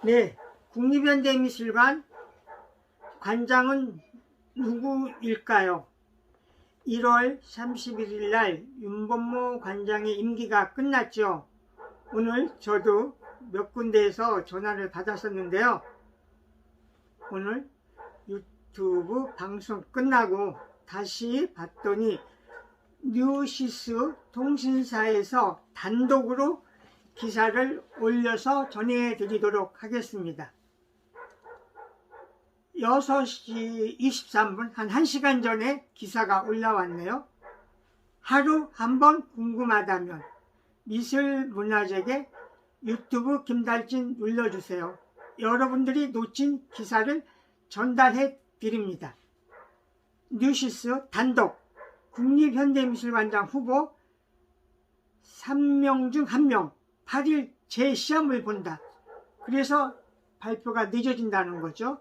네, 국립현대미술관 관장은 누구일까요? 1월 31일 날 윤범모 관장의 임기가 끝났죠. 오늘 저도 몇 군데에서 전화를 받았었는데요. 오늘 유튜브 방송 끝나고 다시 봤더니 뉴시스 통신사에서 단독으로 기사를 올려서 전해드리도록 하겠습니다. 6시 23분, 한 1시간 전에 기사가 올라왔네요. 하루 한번 궁금하다면 미술문화재계 유튜브 김달진 눌러주세요. 여러분들이 놓친 기사를 전달해 드립니다. 뉴시스 단독 국립현대미술관장 후보 3명 중 1명 8일 재시험을 본다. 그래서 발표가 늦어진다는 거죠.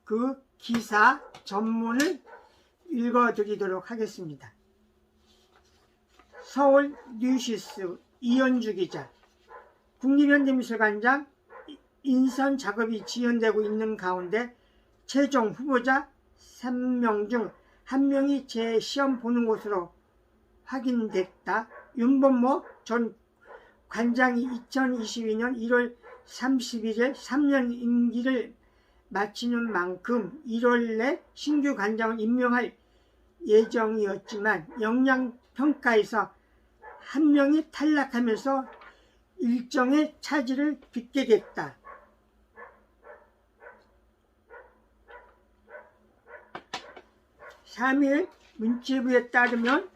그 기사 전문을 읽어드리도록 하겠습니다. 서울 뉴시스 이현주 기자. 국립현대미술관장 인선 작업이 지연되고 있는 가운데 최종 후보자 3명 중 1명이 재시험 보는 것으로 확인됐다. 윤범모 전 관장이 2022년 1월 31일 3년 임기를 마치는 만큼 1월 내 신규 관장을 임명할 예정이었지만 역량평가에서 1명이 탈락하면서 일정의 차질을 빚게 됐다. (3일) 문체부에 따르면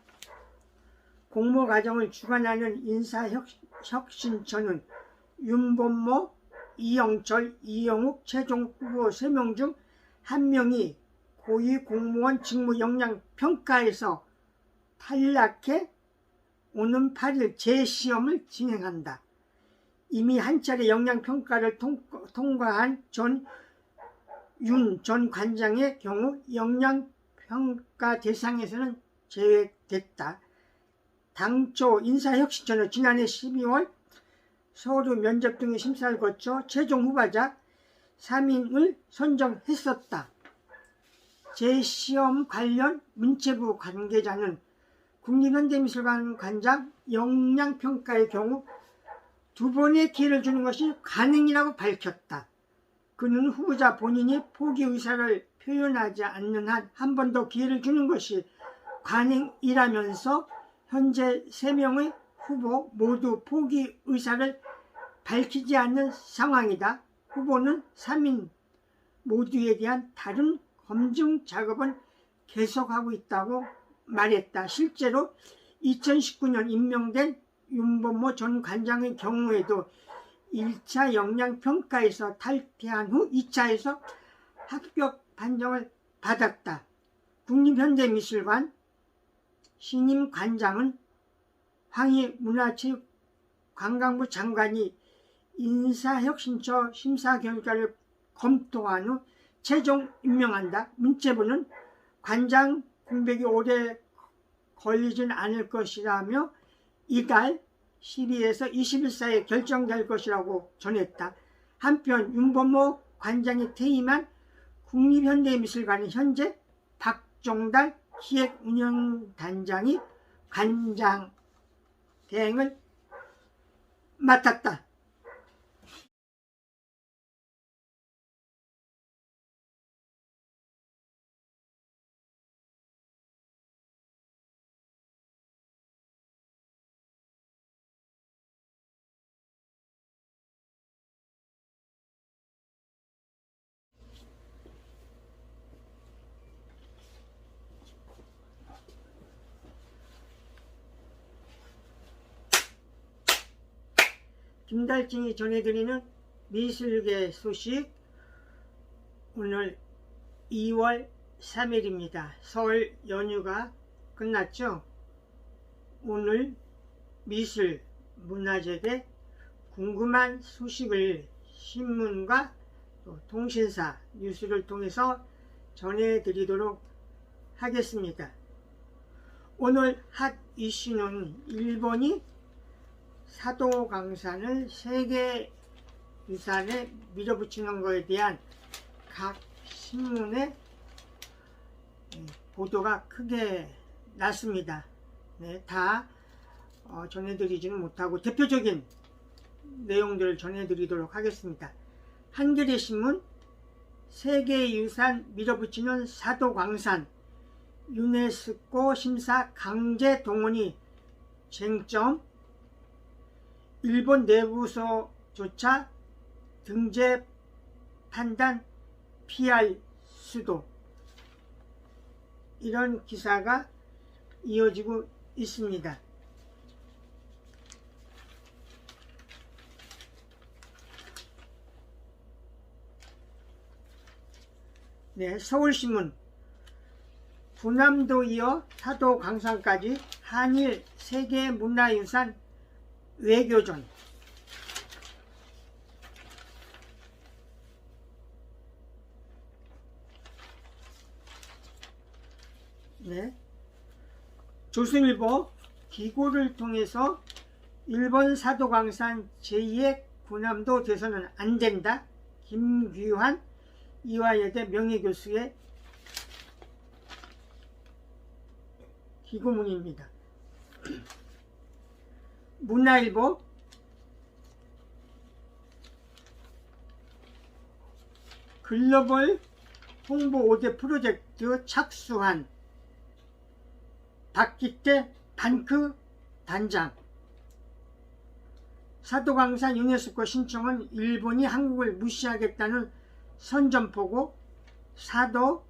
공모 과정을 주관하는 인사혁신처는 윤범모, 이영철, 이영욱 최종 후보 3명 중 1명이 고위공무원 직무 역량 평가에서 탈락해 오는 8일 재시험을 진행한다. 이미 한 차례 역량 평가를 통과한 윤 전 관장의 경우 역량 평가 대상에서는 제외됐다. 당초 인사혁신처는 지난해 12월 서류 면접 등의 심사를 거쳐 최종 후보자 3인을 선정했었다. 재시험 관련 문체부 관계자는 국립현대미술관 관장 역량평가의 경우 2번의 기회를 주는 것이 가능이라고 밝혔다. 그는 후보자 본인이 포기 의사를 표현하지 않는 한 한 번 더 기회를 주는 것이 가능이라면서 현재 3명의 후보 모두 포기 의사를 밝히지 않는 상황이다. 후보는 3인 모두에 대한 다른 검증 작업은 계속하고 있다고 말했다. 실제로 2019년 임명된 윤범모 전 관장의 경우에도 1차 역량평가에서 탈퇴한 후 2차에서 합격 판정을 받았다. 국립현대미술관 신임 관장은 황희 문화체육관광부 장관이 인사혁신처 심사 결과를 검토한 후 최종 임명한다. 문체부는 관장 공백이 오래 걸리진 않을 것이라며 이달 12에서 20일 사이에 결정될 것이라고 전했다. 한편 윤범모 관장이 퇴임한 국립현대미술관은 현재 박종달 기획운영단장이 관장 대행을 맡았다. 김달진이 전해드리는 미술계 소식. 오늘 2월 3일입니다. 설 연휴가 끝났죠. 오늘 미술 문화재계 궁금한 소식을 신문과 또 통신사 뉴스를 통해서 전해드리도록 하겠습니다. 오늘 핫 이슈는 일본이 사도강산을 세계 유산에 밀어붙이는 것에 대한 각 신문의 보도가 크게 났습니다. 네, 다 전해드리지는 못하고 대표적인 내용들을 전해드리도록 하겠습니다. 한겨레신문 세계유산 밀어붙이는 사도광산 유네스코 심사 강제 동원이 쟁점, 일본 내부서조차 등재 판단 피할 수도, 이런 기사가 이어지고 있습니다. 네, 서울신문 군함도 이어 사도광산까지 한일 세계문화유산 외교전. 네, 조선일보 기고를 통해서 일본 사도광산 제2의 군함도 돼서는 안 된다. 김규환 이화여대 명예교수의 기고문입니다. 문화일보 글로벌 홍보 5대 프로젝트 착수한 박기태 반크 단장. 사도광산 유네스코 신청은 일본이 한국을 무시하겠다는 선전포고, 사도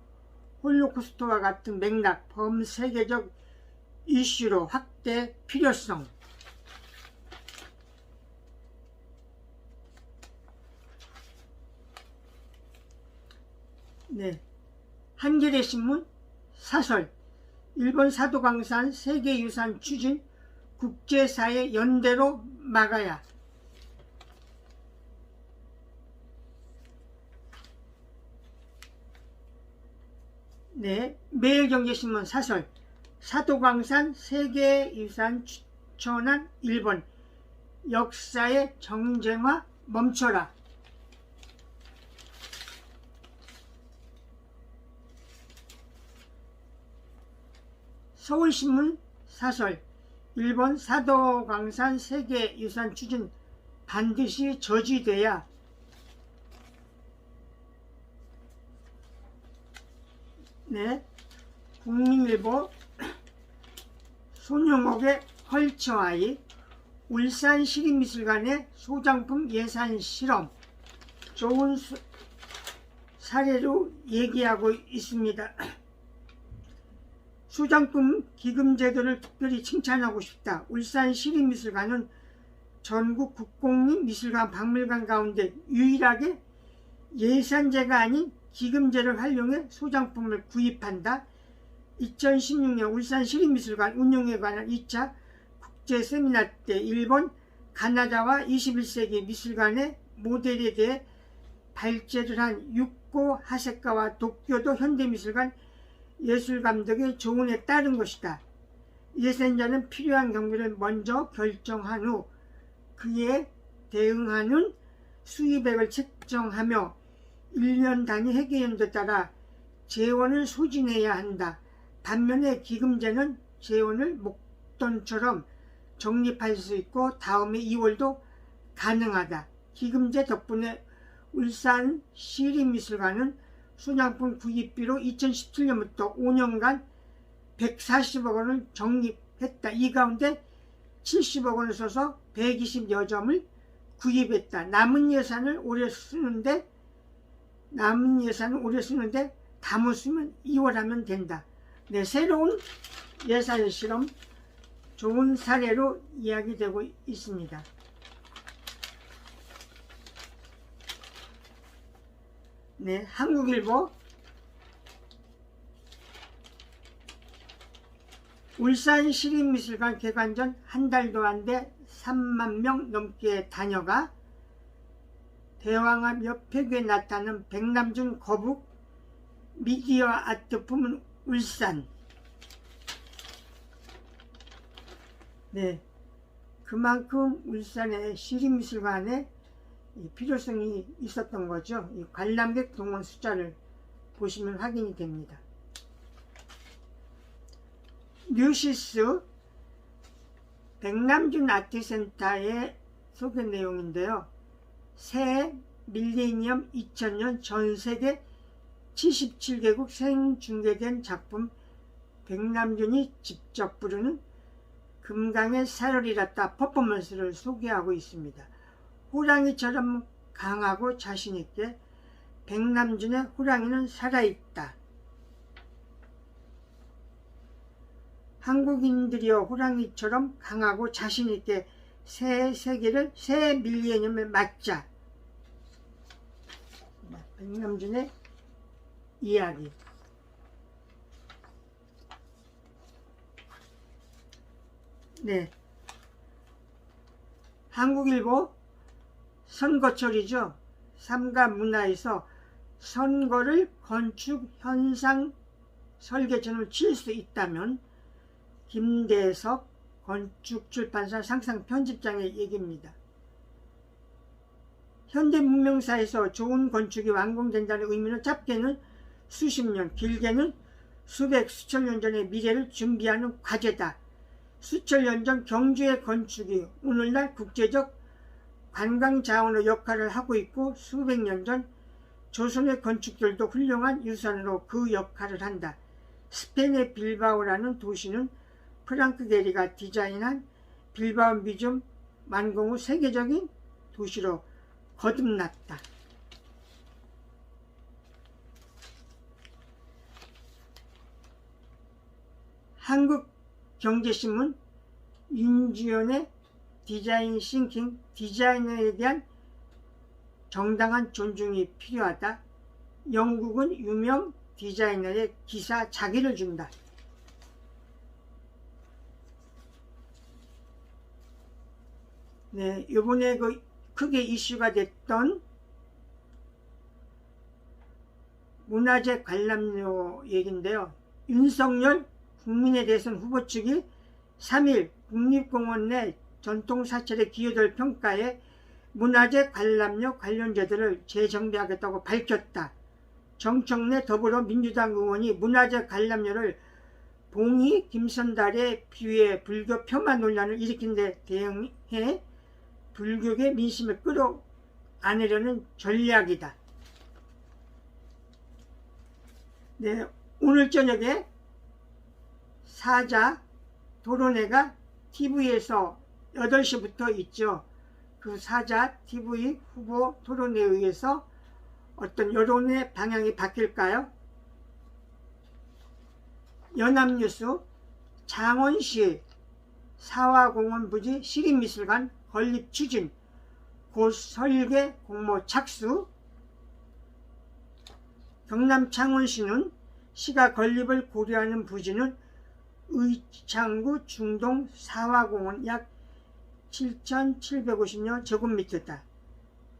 홀로코스트와 같은 맥락, 범세계적 이슈로 확대 필요성. 네, 한겨레신문 사설 일본 사도광산 세계유산 추진 국제사회 연대로 막아야. 네, 매일경제신문 사설 사도광산 세계유산 추천한 일본 역사의 정쟁화 멈춰라. 서울신문 사설 일본 사도광산 세계유산 추진 반드시 저지돼야. 네, 국민일보 손영옥의 컬처아이 울산시립미술관의 소장품 예산 실험 좋은 사례로 얘기하고 있습니다. 소장품 기금 제도를 특별히 칭찬하고 싶다. 울산시립미술관은 전국 국공립 미술관 박물관 가운데 유일하게 예산제가 아닌 기금제를 활용해 소장품을 구입한다. 2016년 울산시립미술관 운영에 관한 2차 국제세미나 때 일본, 가나다와 21세기 미술관의 모델에 대해 발제를 한 육고 하세카와 도쿄도 현대미술관 예술감독의 조언에 따른 것이다. 예산자는 필요한 경비를 먼저 결정한 후 그에 대응하는 수입액을 책정하며 1년 단위 회계연도에 따라 재원을 소진해야 한다. 반면에 기금제는 재원을 목돈처럼 적립할 수 있고 다음해 2월도 가능하다. 기금제 덕분에 울산시립미술관은 소장품 구입비로 2017년부터 5년간 140억 원을 적립했다. 이 가운데 70억 원을 써서 120여 점을 구입했다. 남은 예산을 오래 쓰는데 다 못 쓰면 2월 하면 된다. 네, 새로운 예산 실험 좋은 사례로 이야기되고 있습니다. 네, 한국일보 울산시립미술관 개관 전 한 달도 안 돼 3만 명 넘게 다녀가 대왕암 옆에에 나타나는 백남준 거북 미디어 아트 부문 울산. 네, 그만큼 울산의 시립미술관에 필요성이 있었던 거죠. 이 관람객 동원 숫자를 보시면 확인이 됩니다. 뉴시스 백남준 아트센터의 소개 내용인데요. 새 밀레니엄 2000년 전세계 77개국 생중계된 작품 백남준이 직접 부르는 금강의 사열이랐다 퍼포먼스를 소개하고 있습니다. 호랑이처럼 강하고 자신있게 백남준의 호랑이는 살아있다. 한국인들이여 호랑이처럼 강하고 자신있게 새 세계를 새 밀레니엄에 맞자. 백남준의 이야기. 네, 한국일보 선거철이죠. 삼가문화에서 선거를 건축 현상 설계전을 칠 수 있다면 김대석 건축출판사 상상 편집장의 얘기입니다. 현대문명사에서 좋은 건축이 완공된다는 의미는 짧게는 수십 년, 길게는 수백, 수천 년 전의 미래를 준비하는 과제다. 수천 년 전 경주의 건축이 오늘날 국제적 관광자원의 역할을 하고 있고 수백 년 전 조선의 건축들도 훌륭한 유산으로 그 역할을 한다. 스페인의 빌바오라는 도시는 프랑크 게리가 디자인한 빌바오 뮤지엄 완공 후 세계적인 도시로 거듭났다. 한국경제신문 윤주연의 디자인 싱킹, 디자이너에 대한 정당한 존중이 필요하다. 영국은 유명 디자이너의 기사 자기를 준다. 네, 이번에 크게 이슈가 됐던 문화재 관람료 얘기인데요. 윤석열 국민의 대선 후보 측이 3일 국립공원 내 전통사찰에 기여될 평가에 문화재 관람료 관련제도를 재정비하겠다고 밝혔다. 정청래 더불어민주당 의원이 문화재 관람료를 봉이 김선달의 비유해 불교 폄하 논란을 일으킨 데 대응해 불교계 민심을 끌어안으려는 전략이다. 네, 오늘 저녁에 사자 토론회가 TV에서 8시부터 있죠. 그 사자 TV 후보 토론회에 의해서 어떤 여론의 방향이 바뀔까요? 연합뉴스 창원시 사화공원 부지 시립미술관 건립 추진 곧 설계 공모 착수. 경남 창원시는 시가 건립을 고려하는 부지는 의창구 중동 사화공원 약 7,750여 제곱미터다.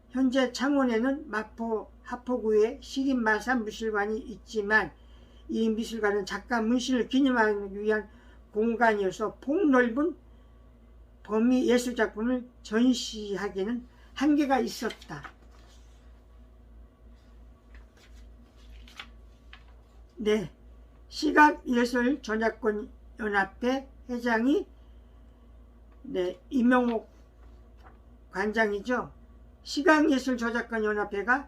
현재 창원에는 마포 하포구에 시립마산미술관이 있지만 이 미술관은 작가 문신을 기념하기 위한 공간이어서 폭넓은 범위 예술작품을 전시하기는 한계가 있었다. 네, 시각예술저작권연합회 회장이 이명옥 관장이죠. 시각예술저작권연합회가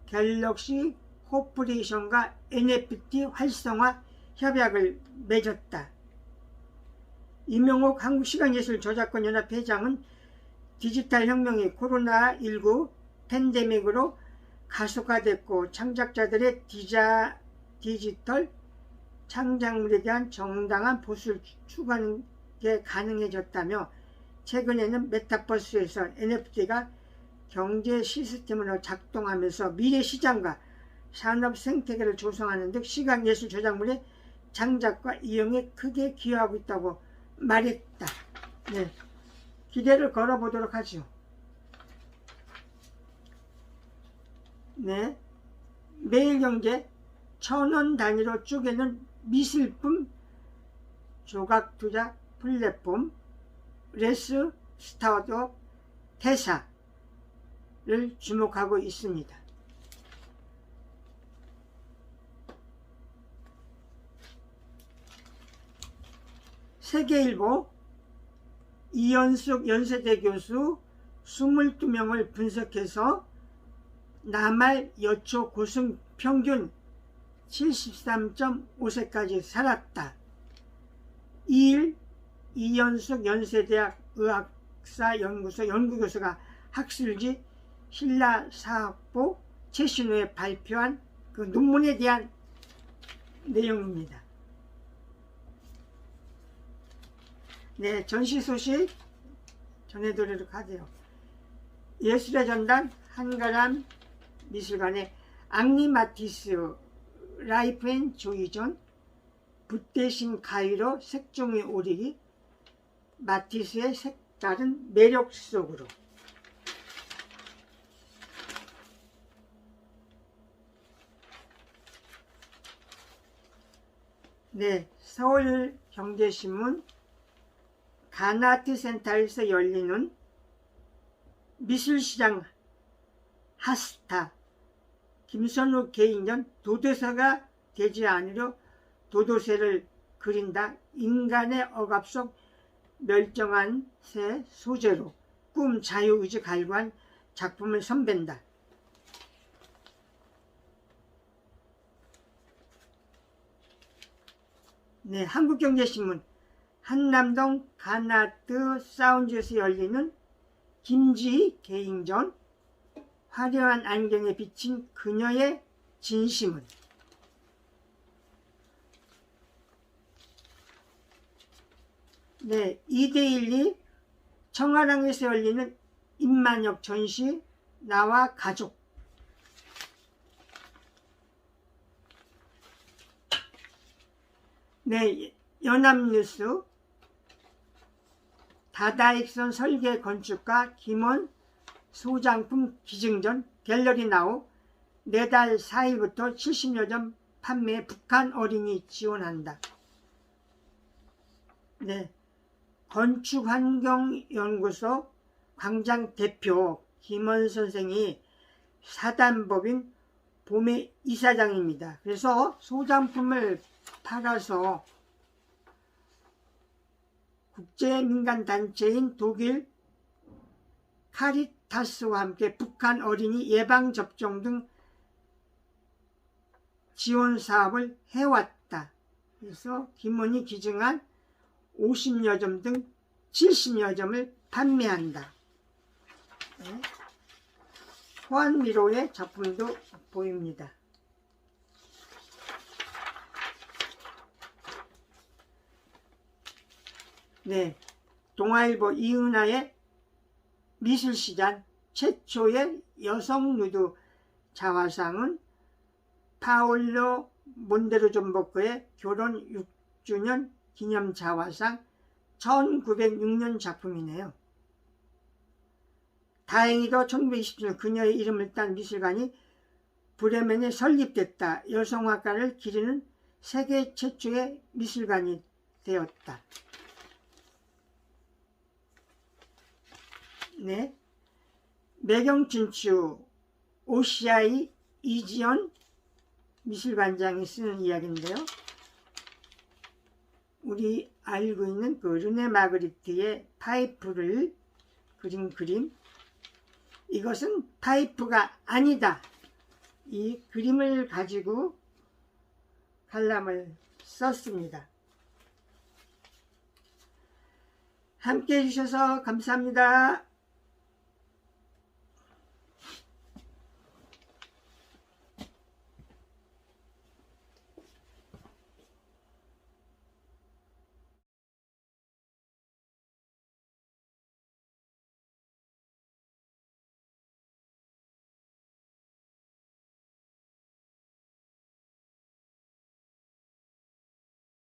갤럭시 코퍼레이션과 NFT 활성화 협약을 맺었다. 이명옥 한국시각예술저작권연합회 회장은 디지털 혁명이 코로나19 팬데믹으로 가속화됐고 창작자들의 디지털 창작물에 대한 정당한 보수를 추구하는 게 가능해졌다며 최근에는 메타버스에서 NFT가 경제 시스템으로 작동하면서 미래 시장과 산업 생태계를 조성하는 등 시각예술 저작물의 창작과 이용에 크게 기여하고 있다고 말했다. 네, 기대를 걸어보도록 하죠. 네, 매일경제 1,000원 단위로 쪼개는 미술품 조각투자 플랫폼 레스 스타트업 대사 주목하고 있습니다. 세계일보 이연숙 연세대 교수 22명을 분석해서 나말 여초 고승 평균 73.5세까지 살았다. 2일 이연숙 연세대학 의학사 연구소 연구교수가 학술지 신라사학부 최신 후에 발표한 그 논문에 대한 내용입니다. 네, 전시 소식 전해드리도록 하죠. 예술의 전당 한가람 미술관의 앙리 마티스 라이프 앤 조이존 붓 대신 가위로 색종이 오리기 마티스의 색다른 매력 속으로. 네, 서울경제신문 가나아트센터에서 열리는 미술시장 핫스타 김선우 개인전 도도새가 되지 않으려 도도새를 그린다. 인간의 억압 속 멸종한 새 소재로 꿈 자유의지 갈구한 작품을 선배한다. 네, 한국경제신문 한남동 가나아트 사운드에서 열리는 김지희 개인전 화려한 안경에 비친 그녀의 진심은. 네, 2대1리 청아랑에서 열리는 임만혁 전시 나와 가족. 네, 연합뉴스 다다익선 설계 건축가 김원 소장품 기증전 갤러리 나우 내달 4일부터 70여 점 판매 북한 어린이 지원한다. 네, 건축환경연구소 광장 대표 김원 선생이 사단법인 봄의 이사장입니다. 그래서 소장품을 팔아서 국제민간단체인 독일 카리타스와 함께 북한 어린이 예방접종 등 지원 사업을 해왔다. 그래서 김원이 기증한 50여 점 등 70여 점을 판매한다. 네. 호환미로의 작품도 보입니다. 네, 동아일보 이은하의 미술시장 최초의 여성 누드 자화상은 파올로 몬데르존보크의 결혼 6주년 기념 자화상 1906년 작품이네요. 다행히도 1927년 그녀의 이름을 딴 미술관이 브레멘에 설립됐다. 여성화가를 기리는 세계 최초의 미술관이 되었다. 네, 매경춘추 오시아이 이지연 미술관장이 쓰는 이야기인데요. 우리 알고 있는 그 르네 마그리트의 파이프를 그린 그림, 이것은 파이프가 아니다. 이 그림을 가지고 칼럼을 썼습니다. 함께 해주셔서 감사합니다.